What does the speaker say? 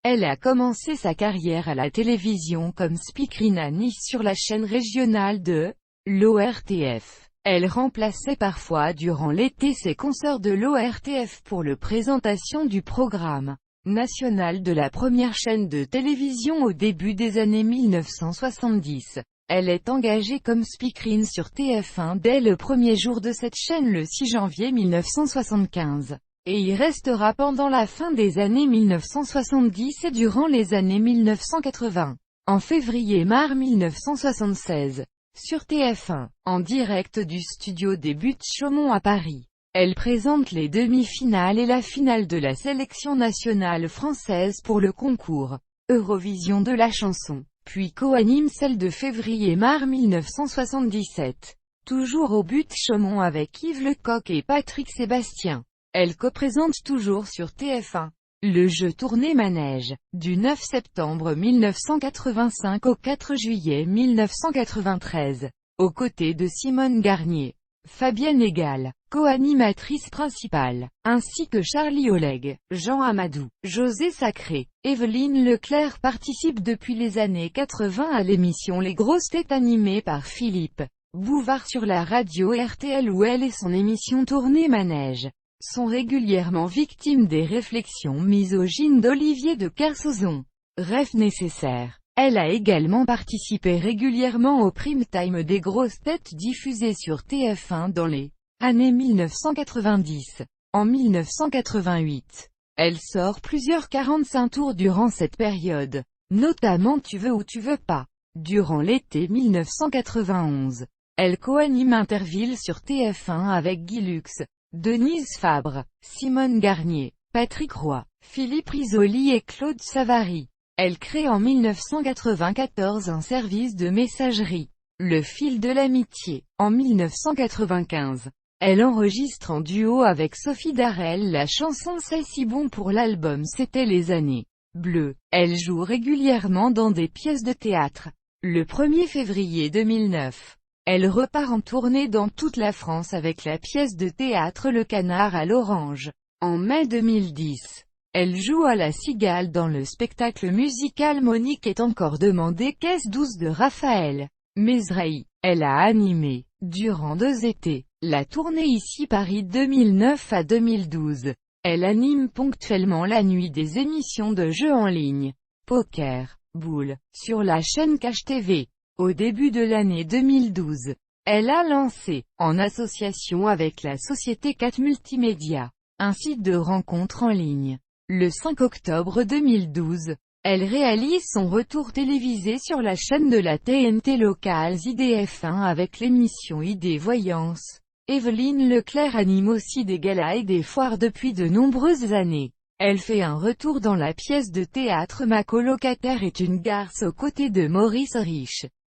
Elle a commencé sa carrière à la télévision comme speakerine à Nice sur la chaîne régionale de l'ORTF. Elle remplaçait parfois durant l'été ses consoeurs de l'ORTF pour la présentation du programme national de la première chaîne de télévision au début des années 1970. Elle est engagée comme speakerine sur TF1 dès le premier jour de cette chaîne le 6 janvier 1975. Et y restera pendant la fin des années 1970 et durant les années 1980. En février-mars 1976, sur TF1, en direct du studio des Buttes-Chaumont à Paris, elle présente les demi-finales et la finale de la sélection nationale française pour le concours Eurovision de la chanson, puis co-anime celle de février-mars 1977. Toujours au Buttes-Chaumont avec Yves Lecoq et Patrick Sébastien. Elle co-présente toujours sur TF1 le jeu Tournée Manège, du 9 septembre 1985 au 4 juillet 1993, aux côtés de Simone Garnier, Fabienne Egal, co-animatrice principale, ainsi que Charlie Oleg, Jean Amadou, José Sacré. Evelyne Leclerc participe depuis les années 80 à l'émission Les Grosses Têtes animée par Philippe Bouvard sur la radio RTL où elle et son émission Tournée Manège sont régulièrement victimes des réflexions misogynes d'Olivier de Kersauzon. Rêve nécessaire. Elle a également participé régulièrement au prime time des grosses têtes diffusées sur TF1 dans les années 1990. En 1988, elle sort plusieurs 45 tours durant cette période, notamment Tu veux ou tu veux pas. Durant l'été 1991, elle co-anime Interville sur TF1 avec Guy Lux, Denise Fabre, Simone Garnier, Patrick Roy, Philippe Risoli et Claude Savary. Elle crée en 1994 un service de messagerie, Le Fil de l'Amitié. En 1995, elle enregistre en duo avec Sophie Darel la chanson C'est si bon pour l'album C'était les années bleues. Elle joue régulièrement dans des pièces de théâtre. Le 1er février 2009, elle repart en tournée dans toute la France avec la pièce de théâtre Le Canard à l'Orange. En mai 2010, elle joue à La Cigale dans le spectacle musical Monique est encore demandée Caisse 12 de Raphaël Mesrahi. Elle a animé, durant 2 étés, la tournée Ici Paris 2009 à 2012. Elle anime ponctuellement la nuit des émissions de jeux en ligne, Poker, Boule, sur la chaîne Cash TV. Au début de l'année 2012, elle a lancé, en association avec la société 4 Multimédia, un site de rencontres en ligne. Le 5 octobre 2012, elle réalise son retour télévisé sur la chaîne de la TNT locale IDF1 avec l'émission ID Voyance. Evelyne Leclerc anime aussi des galas et des foires depuis de nombreuses années. Elle fait un retour dans la pièce de théâtre Ma colocataire est une garce aux côtés de Maurice Rich.